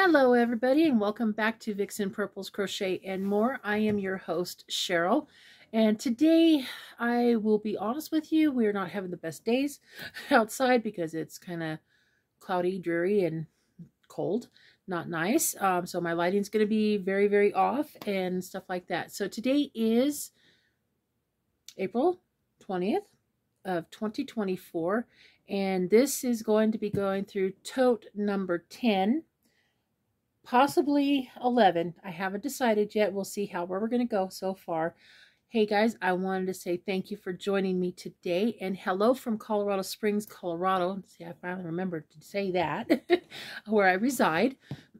Hello everybody and welcome back to Vixen Purple's Crochet and More. I am your host Cheryl, and today I will be honest with you, we're not having the best days outside because it's kind of cloudy, dreary, and cold. Not nice. So my lighting's going to be very off and stuff like that. So today is April 20th of 2024, and this is going to be going through tote number 10. Possibly 11. I haven't decided yet. We'll see where we're going to go so far. Hey guys, I wanted to say thank you for joining me today, and hello from Colorado Springs, Colorado. See, I finally remembered to say that, where I reside.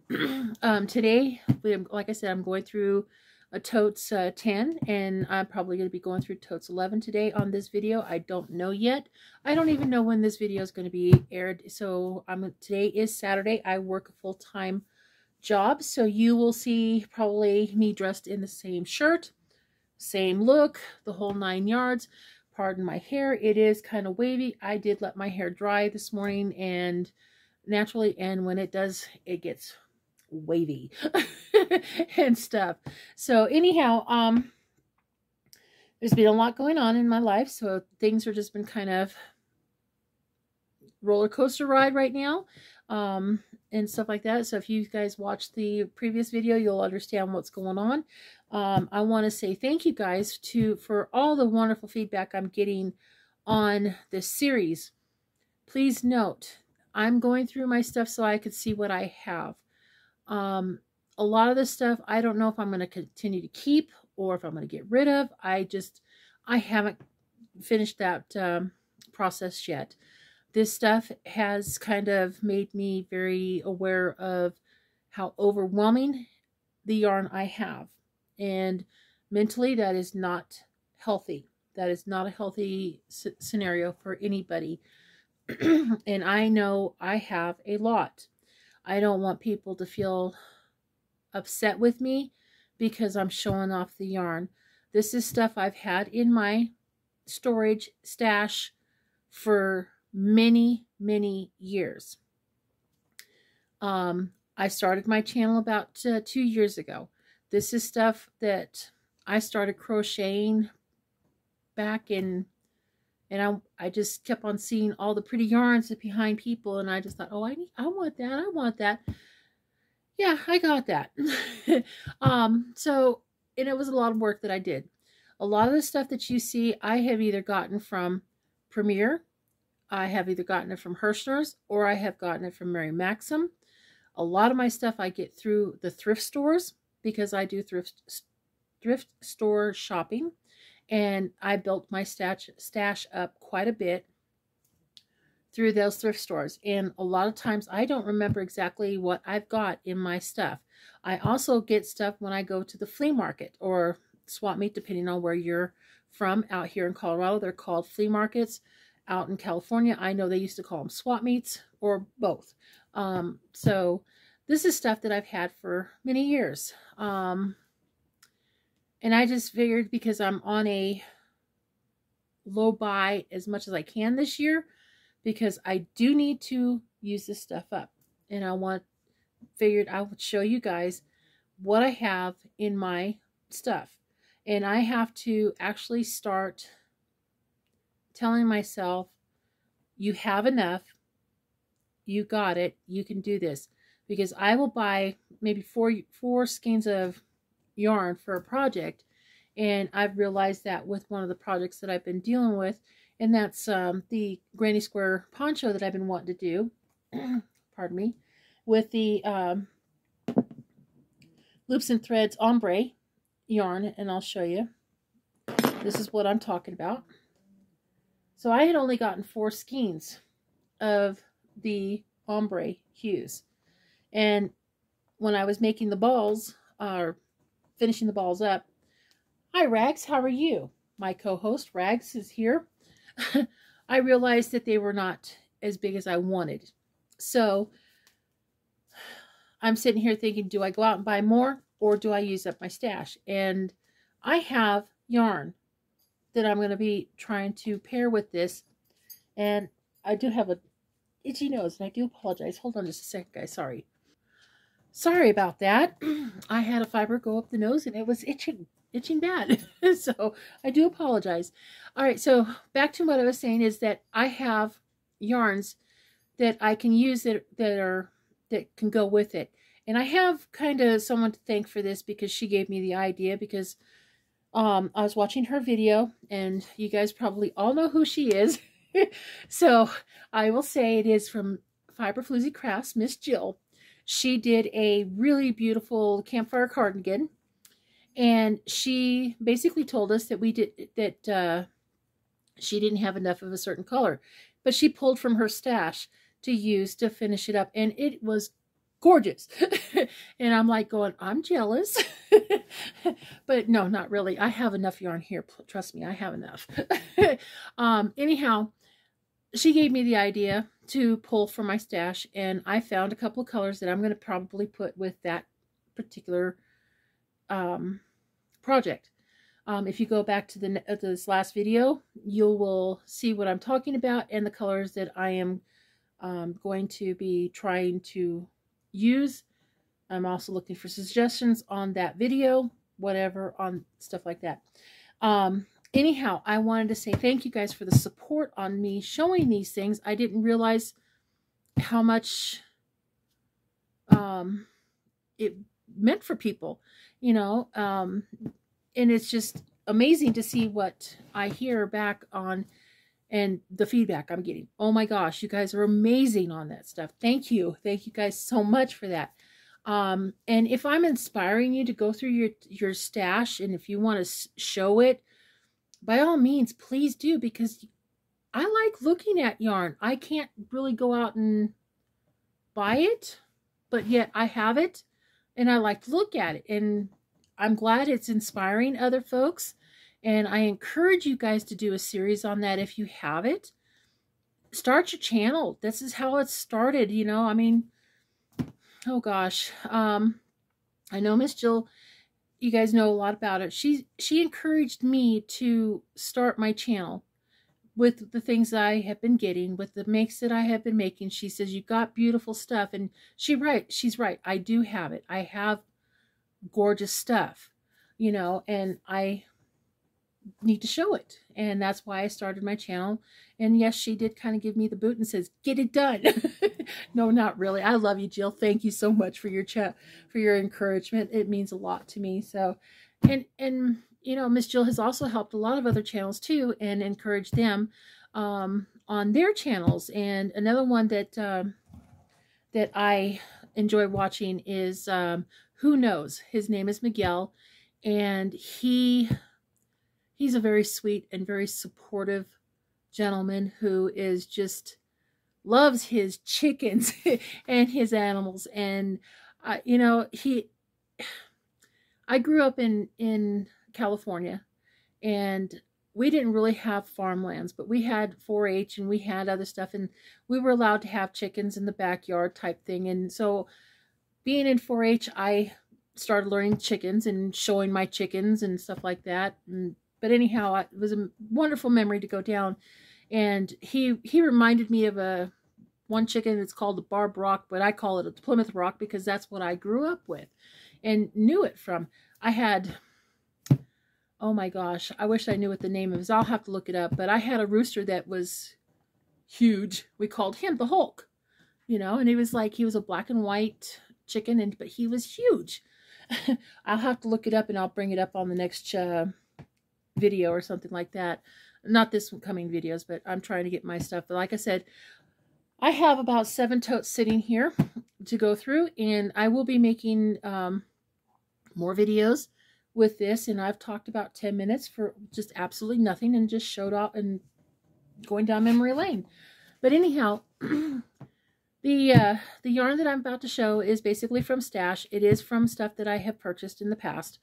Today, like I said, I'm going through a Totes 10, and I'm probably going to be going through Totes 11 today on this video. I don't know yet. I don't even know when this video is going to be aired. So today is Saturday. I work a full-time job, so you will see probably me dressed in the same shirt, same look, the whole 9 yards. Pardon my hair, it is kind of wavy. I did let my hair dry this morning and naturally, and when it does, it gets wavy and stuff. So anyhow, there's been a lot going on in my life, so things are just been kind of roller coaster ride right now. And stuff like that. So if you guys watched the previous video, you'll understand what's going on. I want to say thank you guys for all the wonderful feedback I'm getting on this series. Please note, I'm going through my stuff so I could see what I have. A lot of this stuff, I don't know if I'm going to continue to keep or if I'm going to get rid of. I haven't finished that process yet. This stuff has kind of made me very aware of how overwhelming the yarn I have. And mentally, that is not healthy. That is not a healthy scenario for anybody. And I know I have a lot. I don't want people to feel upset with me because I'm showing off the yarn. This is stuff I've had in my storage stash for many years. I started my channel about 2 years ago. This is stuff that I started crocheting back in, and I just kept on seeing all the pretty yarns behind people, and I just thought, oh, I want that. Yeah, I got that. So, and it was a lot of work that I did. A lot of the stuff that you see, I have either gotten from Premier, I have either gotten it from Hirschner's, or I have gotten it from Mary Maxim. A lot of my stuff I get through the thrift stores because I do thrift store shopping, and I built my stash up quite a bit through those thrift stores. And a lot of times I don't remember exactly what I've got in my stuff. I also get stuff when I go to the flea market or swap meet, depending on where you're from. Out here in Colorado, they're called flea markets. Out in California, I know they used to call them swap meets or both. So this is stuff that I've had for many years. And I just figured because I'm on a low buy as much as I can this year, because I do need to use this stuff up. And figured I would show you guys what I have in my stuff. And I have to actually start telling myself, you have enough, you got it, you can do this. Because I will buy maybe four skeins of yarn for a project, and I've realized that with one of the projects that I've been dealing with, and that's the granny square poncho that I've been wanting to do, pardon me, with the loops and threads ombre yarn, and I'll show you. This is what I'm talking about. So I had only gotten 4 skeins of the ombre hues. And when I was making the balls, or finishing the balls up, hi Rags, how are you? My co-host Rags is here. I realized that they were not as big as I wanted. So I'm sitting here thinking, do I go out and buy more, or do I use up my stash? And I have yarn that I'm going to be trying to pair with this. And I do have a itchy nose, and I do apologize. Hold on just a second, guys. Sorry. Sorry about that. I had a fiber go up the nose and it was itching bad. So I do apologize. All right, so back to what I was saying is that I have yarns that I can use that can go with it. And I have kind of someone to thank for this because she gave me the idea because I was watching her video and you guys probably all know who she is. So I will say it is from Fiber Floozy Crafts, Miss Jill. She did a really beautiful campfire cardigan, and she basically told us that she didn't have enough of a certain color, but she pulled from her stash to use to finish it up, and it was gorgeous. And I'm like going, I'm jealous. But no, not really. I have enough yarn here. Trust me, I have enough. Anyhow, she gave me the idea to pull from my stash, and I found a couple of colors that I'm going to probably put with that particular project. If you go back to this last video, you will see what I'm talking about and the colors that I am going to be trying to use. I'm also looking for suggestions on that video, whatever, on stuff like that. Anyhow, I wanted to say thank you guys for the support on me showing these things. I didn't realize how much it meant for people, you know, and it's just amazing to see what I hear back on and the feedback I'm getting. Oh my gosh, you guys are amazing on that stuff. Thank you. Thank you guys so much for that. And if I'm inspiring you to go through your stash, and if you want to show it, by all means, please do, because I like looking at yarn. I can't really go out and buy it, but yet I have it, and I like to look at it, and I'm glad it's inspiring other folks, and I encourage you guys to do a series on that if you have it. Start your channel. This is how it started, you know. I mean, oh gosh. I know Miss Jill, you guys know a lot about it. She encouraged me to start my channel with the things that I have been getting, with the makes that I have been making. She says, you got beautiful stuff. And she's right. I do have it. I have gorgeous stuff, you know, and I need to show it. And that's why I started my channel. And yes, she did kind of give me the boot and says, get it done. No, not really. I love you, Jill. Thank you so much for your chat, for your encouragement. It means a lot to me. So, and you know, Miss Jill has also helped a lot of other channels too, and encouraged them on their channels. And another one that that I enjoy watching is Who Knows. His name is Miguel, and he's a very sweet and very supportive gentleman who is just loves his chickens and his animals. And you know, I grew up in California, and we didn't really have farmlands, but we had 4-H and we had other stuff, and we were allowed to have chickens in the backyard type thing. And so being in 4-H, I started learning chickens and showing my chickens and stuff like that. But anyhow, it was a wonderful memory to go down. And he reminded me of one chicken that's called the Barb Rock, but I call it a Plymouth Rock because that's what I grew up with and knew it from. I had, oh my gosh, I wish I knew what the name is. I'll have to look it up. But I had a rooster that was huge. We called him the Hulk, you know, and he was a black and white chicken, but he was huge. I'll have to look it up, and I'll bring it up on the next video or something like that. Not this coming videos, but I'm trying to get my stuff. But like I said, I have about 7 totes sitting here to go through, and I will be making more videos with this. And I've talked about 10 minutes for just absolutely nothing and just showed off and going down memory lane. But anyhow, the yarn that I'm about to show is basically from stash. It is from stuff that I have purchased in the past.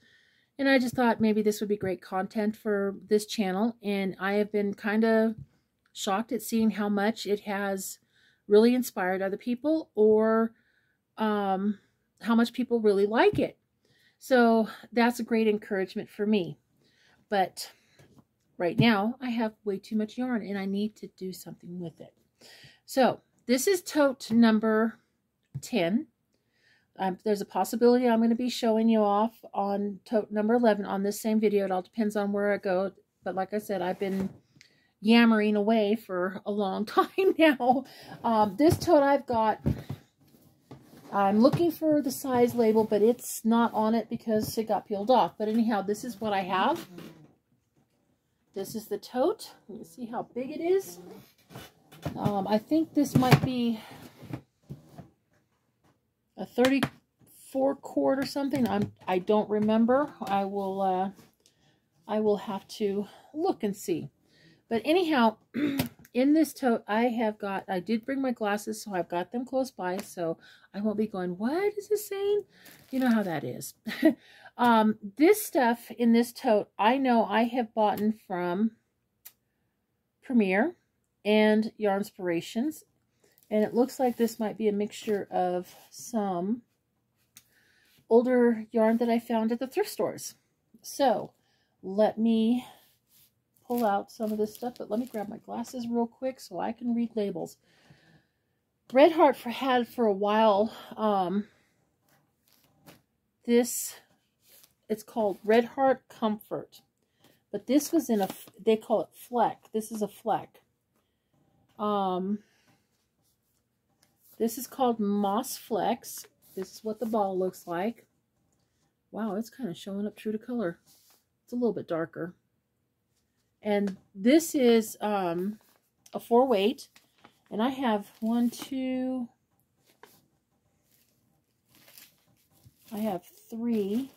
And I just thought maybe this would be great content for this channel. And I have been kind of shocked at seeing how much it has really inspired other people, or how much people really like it. So that's a great encouragement for me. But right now I have way too much yarn and I need to do something with it. So this is tote number 10. there's a possibility I'm going to be showing you off on tote number 11 on this same video. It all depends on where I go. But like I said, I've been yammering away for a long time now. This tote I've got, I'm looking for the size label, but it's not on it because it got peeled off. But anyhow, this is what I have. This is the tote. You see how big it is. I think this might be a 34 quart or something. I don't remember. I will have to look and see. But anyhow, in this tote, I did bring my glasses, so I've got them close by, so I won't be going, what is this saying? You know how that is. This stuff in this tote, I know I have bought from Premier and Yarnspirations, and it looks like this might be a mixture of some older yarn that I found at the thrift stores. So, let me pull out some of this stuff, but let me grab my glasses real quick so I can read labels. Red Heart had for a while, it's called Red Heart Comfort, but this was in they call it Fleck. This is a Fleck. This is called Moss Flex. This is what the ball looks like. Wow, it's kind of showing up true to color. It's a little bit darker. And this is a 4-weight, and I have I have 3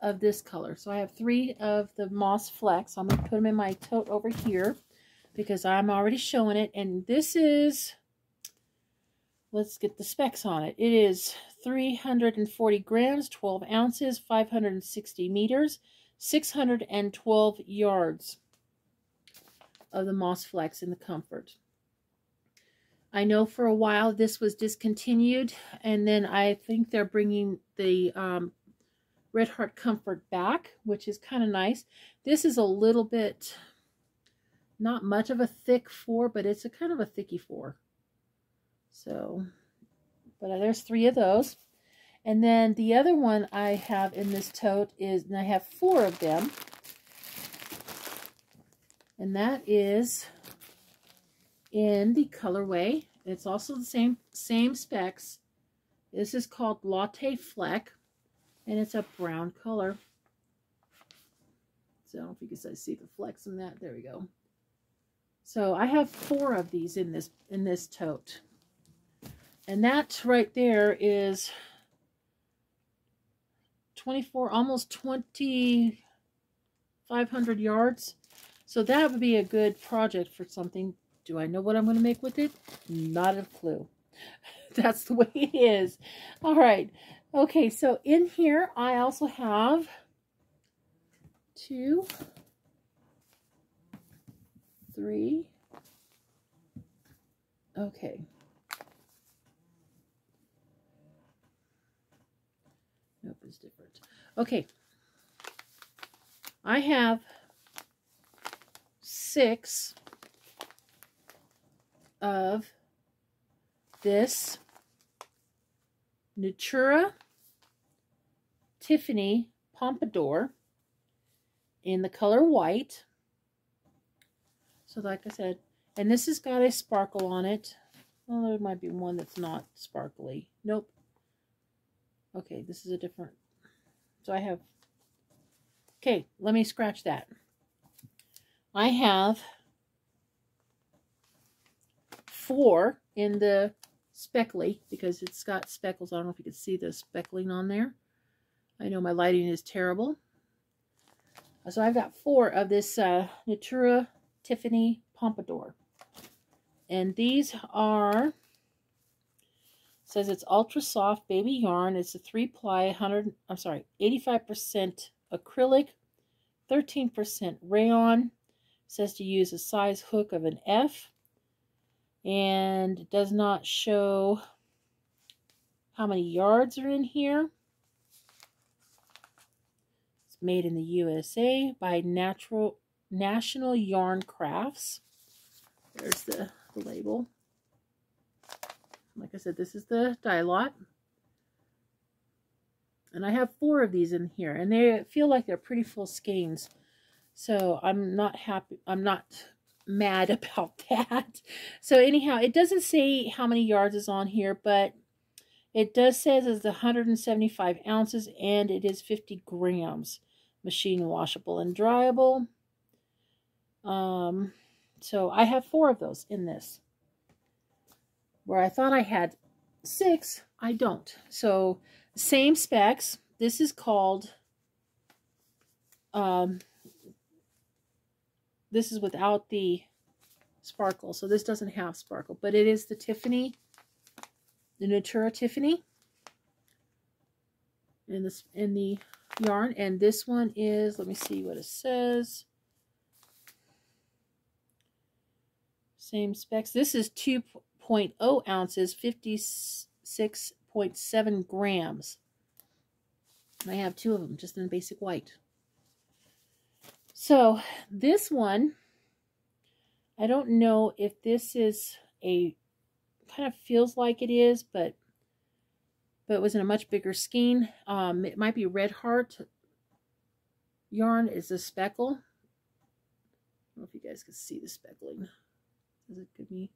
of this color. So I have 3 of the Moss Flex. I'm going to put them in my tote over here because I'm already showing it. And this is, let's get the specs on it. It is 340 grams, 12 ounces, 560 meters, 612 yards of the Moss Flex in the Comfort. I know for a while this was discontinued, and then I think they're bringing the Red Heart Comfort back, which is kind of nice. This is a little bit, not much of a thick 4, but it's a kind of a thicky 4. So, but there's 3 of those. And then the other one I have in this tote is, and I have 4 of them, and that is in the colorway. It's also the same specs. This is called Latte Fleck, and it's a brown color. So I don't know if you can see the flecks in that. There we go. So I have 4 of these in this tote, and that right there is 24, almost 2,500 yards. So that would be a good project for something. Do I know what I'm going to make with it? Not a clue. That's the way it is. All right. Okay, so in here I also have 2, 3. Okay. Nope, it's different. Okay. I have 6 of this Natura Tiffany Pompadour in the color white. So like I said, and this has got a sparkle on it. Well, there might be one that's not sparkly. Nope. Okay, this is a different. So I have, okay, let me scratch that. I have 4 in the speckly because it's got speckles. I don't know if you can see the speckling on there. I know my lighting is terrible. So I've got 4 of this Natura Tiffany Pompadour. And these are, says it's ultra soft baby yarn. It's a 3-ply, 85% acrylic, 13% rayon. It says to use a size hook of an F. And it does not show how many yards are in here. It's made in the USA by National Yarn Crafts. There's the label. Like I said, this is the dye lot. And I have 4 of these in here, and they feel like they're pretty full skeins. So I'm not happy. I'm not mad about that. So anyhow, it doesn't say how many yards is on here, but it does say it's 175 ounces and it is 50 grams. Machine washable and dryable. So I have 4 of those in this. Where I thought I had 6, I don't. So same specs. This is called, this is without the sparkle. So this doesn't have sparkle, but it is the Tiffany, the Natura Tiffany in the yarn. And this one is, let me see what it says. Same specs. This is 2.0 ounces, 56.7 grams. I have 2 of them, just in basic white. So this one, I don't know if this is a, kind of feels like it is, but it was in a much bigger skein. It might be Red Heart yarn. Is a speckle. I don't know if you guys can see the speckling. Does it give me?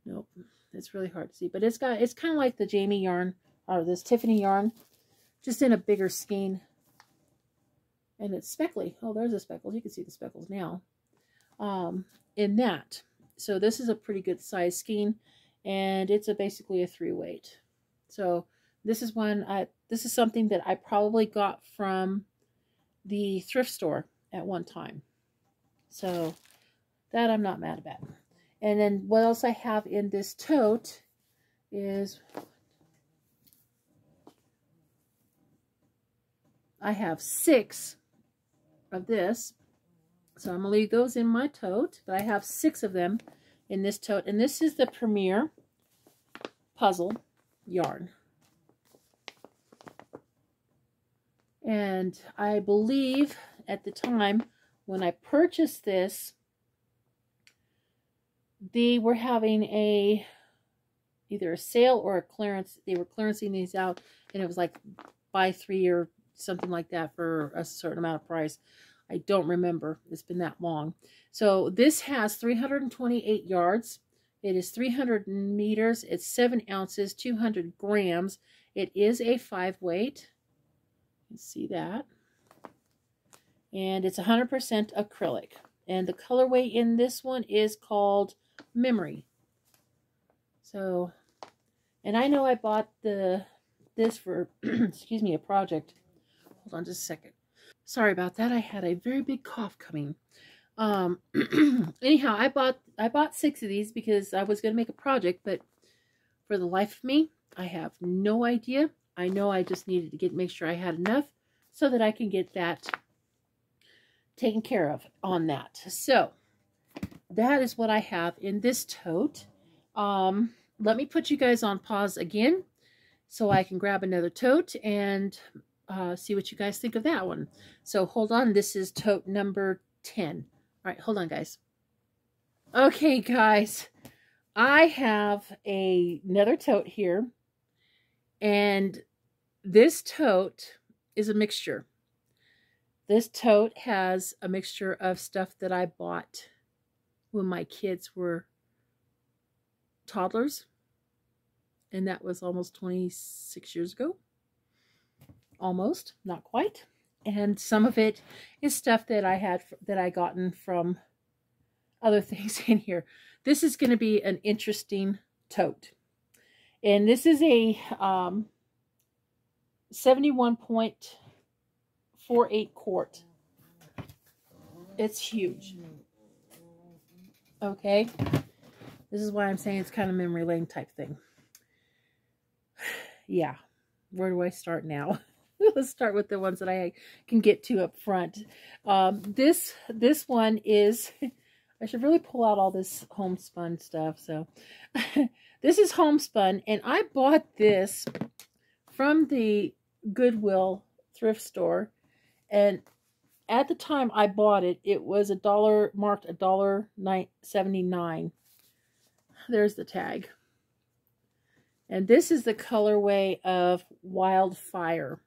Nope. It's really hard to see, but it's kind of like the Jamie yarn or this Tiffany yarn, just in a bigger skein. And it's speckly. Oh, there's a speckle. You can see the speckles now. In that. So this is a pretty good size skein, and it's basically a 3-weight. So this is this is something that I probably got from the thrift store at one time. So that I'm not mad about. And then what else I have in this tote is I have 6 of this. So I'm going to leave those in my tote, but I have 6 of them in this tote. And this is the Premier Puzzle yarn. And I believe at the time when I purchased this, they were having either a sale or a clearance. They were clearancing these out, and it was like buy 3 or something like that for a certain amount of price. I don't remember. It's been that long. So this has 328 yards. It is 300 meters. It's 7 ounces, 200 grams. It is a 5-weight. You can see that. And it's 100% acrylic. And the colorway in this one is called Memory. So, and I know I bought this for, excuse me, a project. Hold on just a second. Sorry about that. I had a very big cough coming. Anyhow, I bought 6 of these because I was going to make a project, but for the life of me, I have no idea. I know I just needed to make sure I had enough so that I can get that taken care of on that. So that is what I have in this tote. Let me put you guys on pause again so I can grab another tote and see what you guys think of that one. So hold on. This is tote number 10. All right, hold on, guys. Okay, guys. I have another tote here. And this tote is a mixture. This tote has a mixture of stuff that I bought when my kids were toddlers. And that was almost 26 years ago. Almost, not quite. And some of it is stuff that I gotten from other things in here. This is going to be an interesting tote. And this is a 71.48 quart. It's huge. Okay. This is why I'm saying it's kind of memory lane type thing. Yeah. Where do I start now? Let's start with the ones that I can get to up front. This one is, I should really pull out all this homespun stuff. So this is homespun, and I bought this from the Goodwill thrift store. And at the time I bought it, it was marked $1.79. There's the tag. And this is the colorway of Wildfire.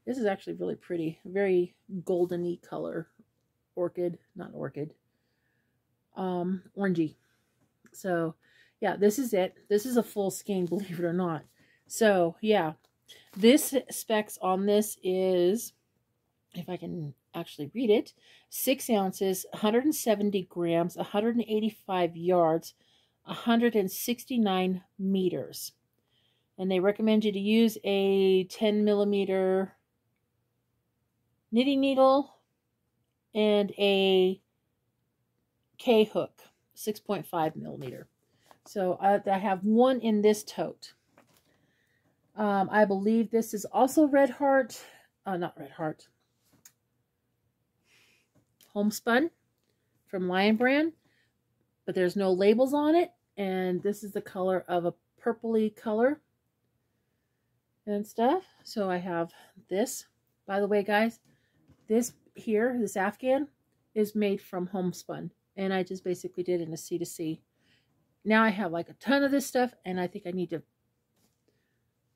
This is actually really pretty. Very golden-y color. Orchid, not orchid. Orangey. So, yeah, this is it. This is a full skein, believe it or not. So, yeah. This specs on this is, if I can actually read it, 6 ounces, 170 grams, 185 yards, 169 meters. And they recommend you to use a 10 millimeter knitting needle and a K hook, 6.5 millimeter. So I have one in this tote. I believe this is also Red Heart, not Red Heart, Homespun from Lion Brand, but there's no labels on it. And this is the color of a purpley color and stuff. So I have this. By the way, guys, this here, this Afghan, is made from Homespun. And I just basically did in a C2C. Now I have like a ton of this stuff, and I think I need to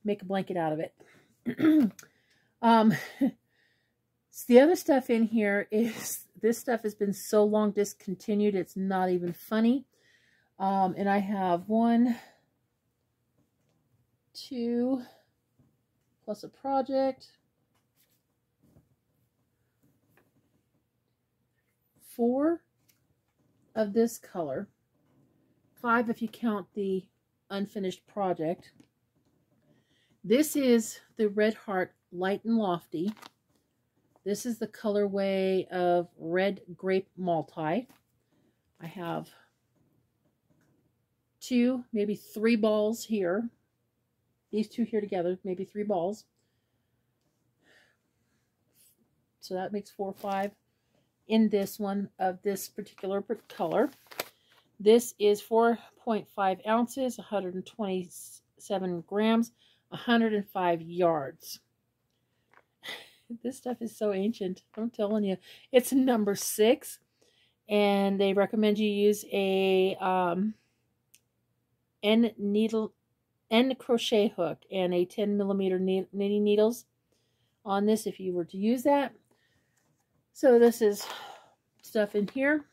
make a blanket out of it. So the other stuff in here is, this stuff has been so long discontinued, it's not even funny. And I have 1, 2, plus a project, 4 of this color, 5 if you count the unfinished project. This is the Red Heart Light and Lofty. This is the colorway of Red Grape Multi. I have 2, maybe 3 balls here. These 2 here together, maybe 3 balls. So that makes 4 or 5 in this one of this particular color. This is 4.5 ounces, 127 grams, 105 yards. This stuff is so ancient. I'm telling you. It's number 6. And they recommend you use a end crochet hook and a 10 millimeter knitting needles on this if you were to use that. So this is stuff in here.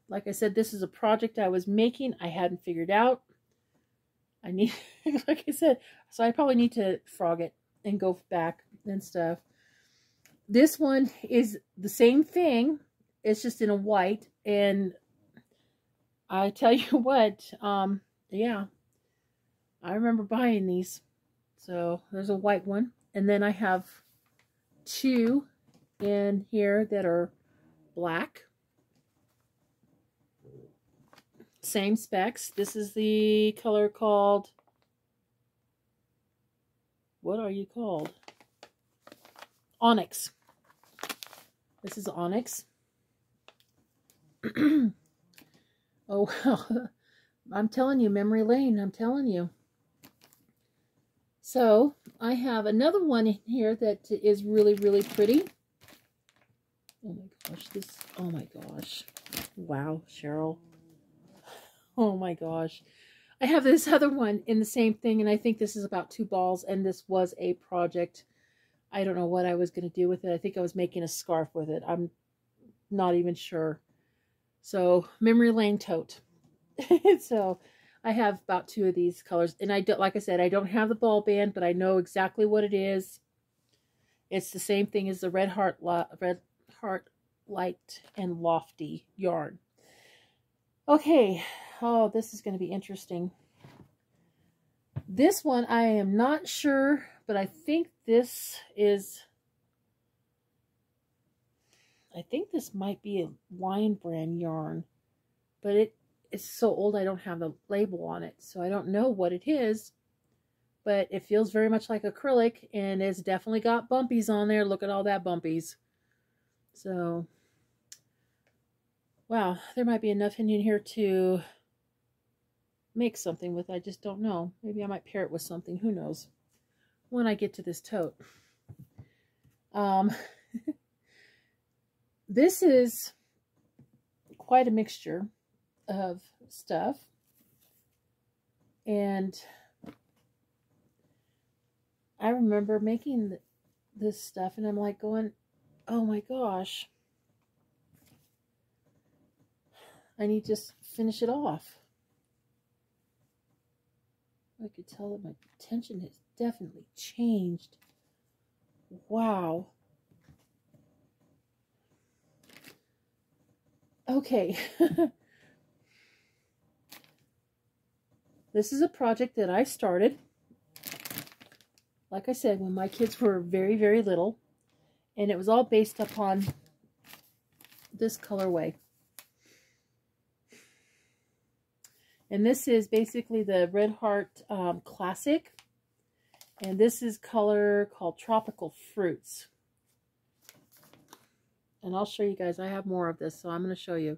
Like I said, this is a project I was making. I hadn't figured out. I need, like I said, so I probably need to frog it and go back and stuff. This one is the same thing. It's just in a white. And I tell you what, yeah, I remember buying these. So there's a white one. And then I have 2 in here that are black. Same specs. This is the color called, what are you called? Onyx. This is Onyx. Oh, well, I'm telling you, memory lane, I'm telling you. So, I have another one in here that is really, really pretty. Oh my gosh, this, oh my gosh. Wow, Cheryl. Oh my gosh. I have this other one in the same thing, and I think this is about 2 balls, and this was a project. I don't know what I was going to do with it. I think I was making a scarf with it. I'm not even sure. So, memory lane tote. So, I have about 2 of these colors, and I don't, like I said, I don't have the ball band, but I know exactly what it is. It's the same thing as the Red Heart Light and Lofty yarn. Okay. Oh, this is going to be interesting. This one, I am not sure, but I think this is, I think this might be a Lion Brand yarn, but it's so old I don't have the label on it, so I don't know what it is, but it feels very much like acrylic, and it's definitely got bumpies on there. Look at all that bumpies. So, wow, there might be enough in here to make something with. I just don't know. Maybe I might pair it with something. Who knows? When I get to this tote. This is quite a mixture of stuff. And remember making this stuff, and I'm like going, oh my gosh, I need to just finish it off. I could tell that my attention has definitely changed. Wow. Okay. This is a project that I started, like I said, when my kids were very, very little. And it was all based upon this colorway. And this is basically the Red Heart Classic. And this is color called Tropical Fruits. And I'll show you guys. I have more of this, so I'm going to show you.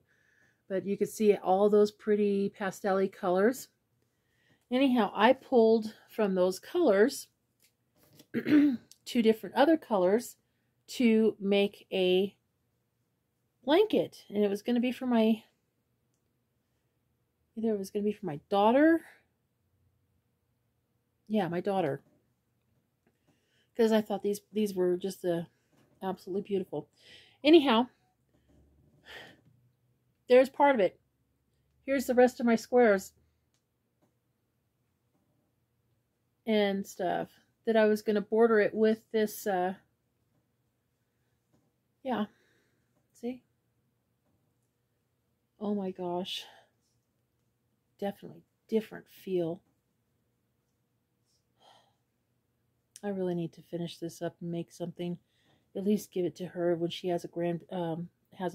But you can see all those pretty pastel-y colors. Anyhow, I pulled from those colors 2 different other colors to make a blanket. And it was going to be for my... Either it was going to be for my daughter. Yeah, my daughter. Because I thought these were just absolutely beautiful. Anyhow, there's part of it. Here's the rest of my squares and stuff that I was going to border it with this. Yeah. See? Oh my gosh. Definitely different feel. I really need to finish this up and make something, at least give it to her when she has a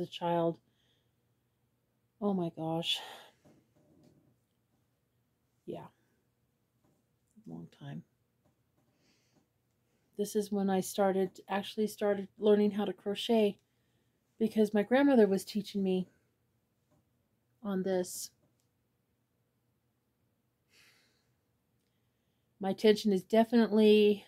child. Oh my gosh. Yeah. Long time. This is when I actually started learning how to crochet, because my grandmother was teaching me on this. My attention is definitely...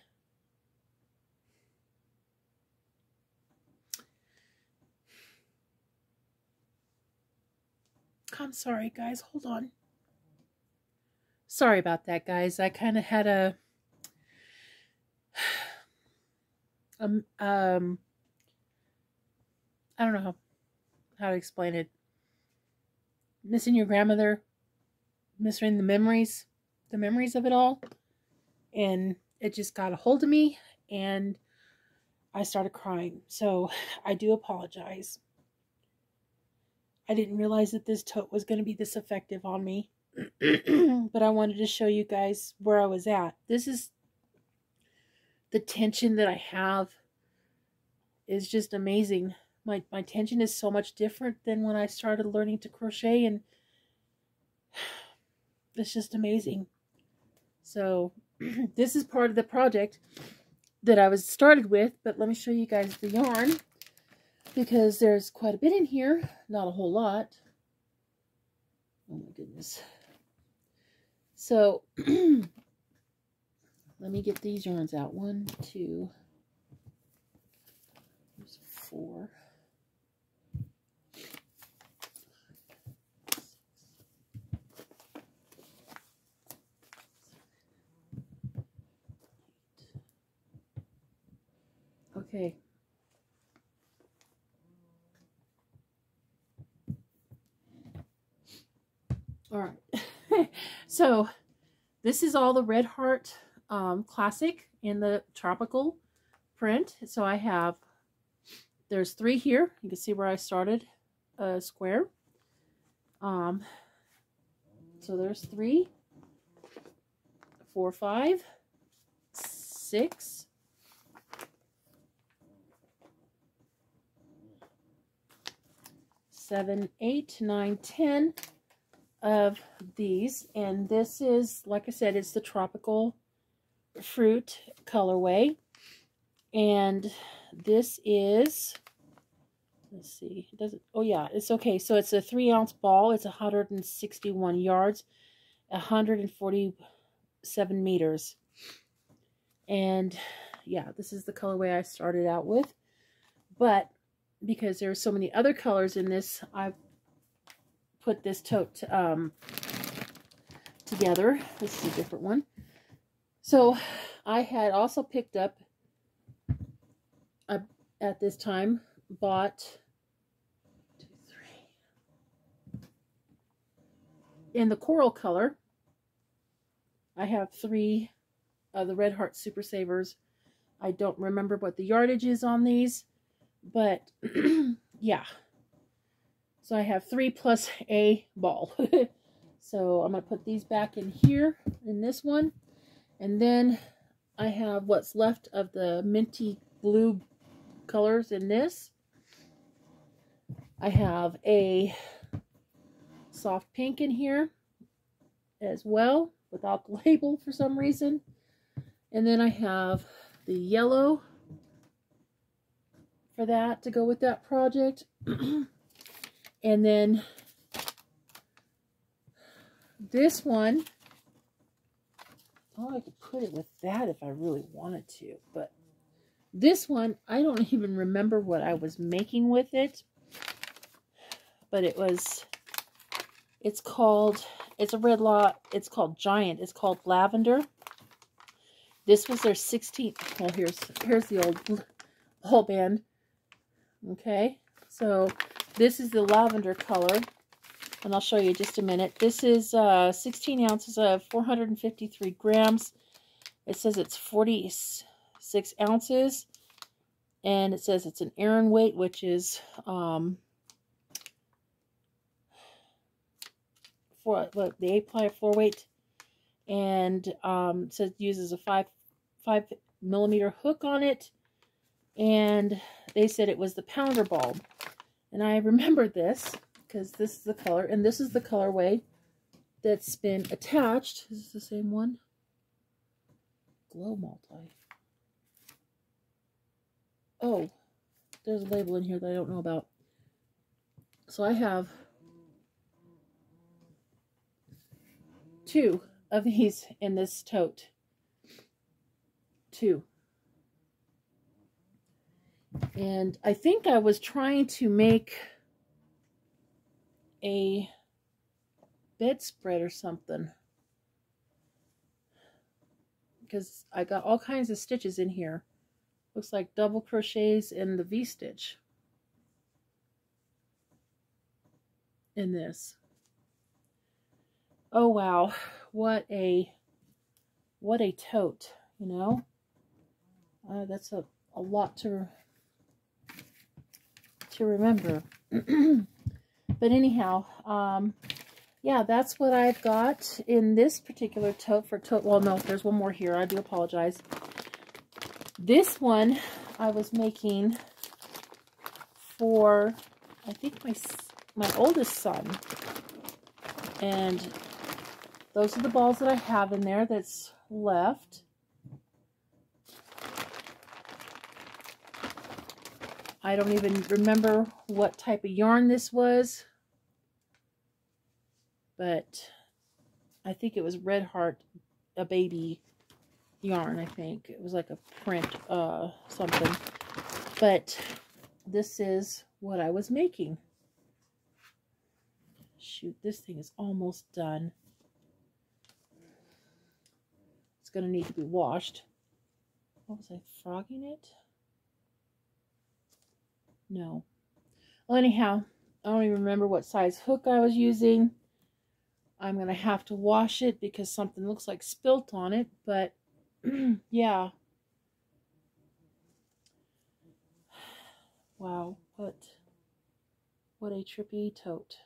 I'm sorry, guys. Hold on. Sorry about that, guys. I kind of had I don't know how to explain it. Missing your grandmother, missing the memories of it all. And it just got a hold of me, and I started crying. So I do apologize. I didn't realize that this tote was going to be this effective on me. But I wanted to show you guys where I was at. This is the tension that I have is just amazing. My tension is so much different than when I started learning to crochet, and it's just amazing. So this is part of the project that I was started with, but let me show you guys the yarn, because there's quite a bit in here. Not a whole lot. Oh my goodness. So let me get these yarns out. 1, 2, there's 4. Okay. All right. So this is all the Red Heart Classic in the tropical print. So I have, there's 3 here. You can see where I started a square. So there's 3, 4, 5, 6, 7, 8, 9, 10 of these. And this is, like I said, it's the tropical fruit colorway. And this is, let's see, it doesn't, oh yeah, it's okay. So it's a 3-ounce ball. It's 161 yards, 147 meters. And yeah, this is the colorway I started out with. But because there are so many other colors in this, I've put this tote together. This is a different one. So I had also picked up, at this time, bought in the coral color. I have 3 of the Red Heart Super Savers. I don't remember what the yardage is on these, but yeah. So I have 3 plus a ball. So I'm going to put these back in here, in this one. And then I have what's left of the minty blue colors in this. I have a soft pink in here as well, without the label for some reason. And then I have the yellow for that to go with that project. And then this one, oh, I could put it with that if I really wanted to, but this one, I don't even remember what I was making with it, but it's a red lot, it's called Giant, it's called Lavender. This was their 16th, well, here's the old band. Okay, so this is the lavender color, and I'll show you in just a minute. This is 16 ounces of 453 grams. It says it's 46 ounces, and it says it's an Aran weight, which is the 8-ply 4 weight, and it says it uses a 5mm hook on it, and they said it was the pounder bulb. And I remember this because this is the color, and this is the colorway that's been attached. Is this the same one? Glow Multi. Oh, there's a label in here that I don't know about. So I have 2 of these in this tote. 2. And I think I was trying to make a bedspread or something, because I got all kinds of stitches in here. Looks like double crochets and the V-stitch in this. Oh wow, what a tote, you know. That's a lot to remember. But anyhow, yeah, that's what I've got in this particular tote for tote. Well, no, there's one more here. I do apologize. This one I was making for, I think, my oldest son. And those are the balls that I have in there that's left. I don't even remember what type of yarn this was, but I think it was Red Heart, a baby yarn, I think. It was like a print something. But this is what I was making. Shoot, this thing is almost done. It's going to need to be washed. What was I, frogging it? No. Well, anyhow, I don't even remember what size hook I was using. I'm going to have to wash it because something looks like spilt on it, but yeah. Wow, what a trippy tote.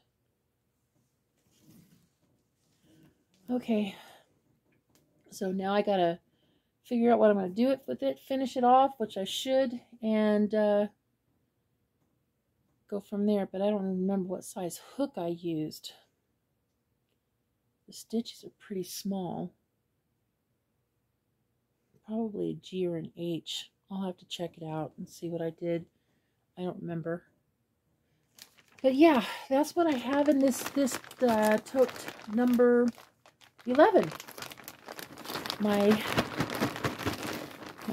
Okay, so now I gotta figure out what I'm going to do with it, finish it off, which I should, and go from there, but I don't remember what size hook I used. The stitches are pretty small. Probably a G or an H. I'll have to check it out and see what I did. I don't remember. But yeah, that's what I have in this tote number 11. My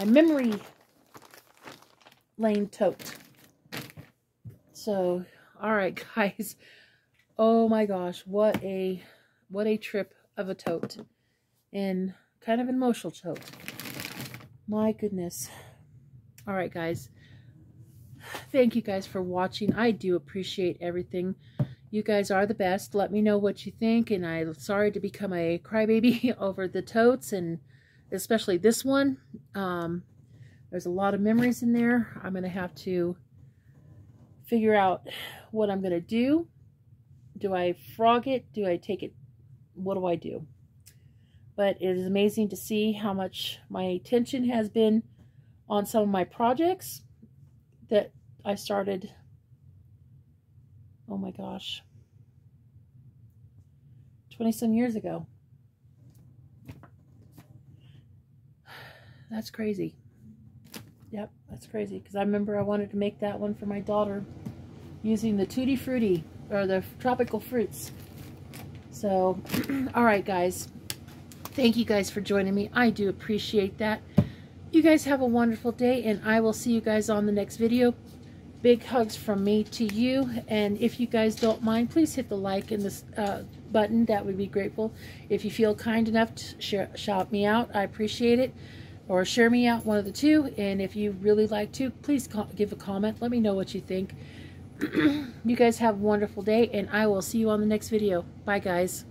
memory lane tote. So, all right, guys. Oh my gosh, what a trip of a tote, and kind of an emotional tote. My goodness. All right, guys. Thank you guys for watching. I do appreciate everything. You guys are the best. Let me know what you think. And I'm sorry to become a crybaby over the totes, and especially this one. There's a lot of memories in there. I'm going to have to figure out what I'm going to do. Do I frog it? Do I take it? What do I do? But it is amazing to see how much my attention has been on some of my projects that I started, oh my gosh, 20-some years ago. That's crazy. Yep, that's crazy. Because I remember I wanted to make that one for my daughter using the Tutti Frutti, or the tropical fruits. So, alright guys. Thank you guys for joining me. I do appreciate that. You guys have a wonderful day, and I will see you guys on the next video. Big hugs from me to you, and if you guys don't mind, please hit the like and this button. That would be grateful. If you feel kind enough to shout me out, I appreciate it, or share me out, one of the two. And if you really like to, please give a comment. Let me know what you think. You guys have a wonderful day, and I will see you on the next video. Bye guys.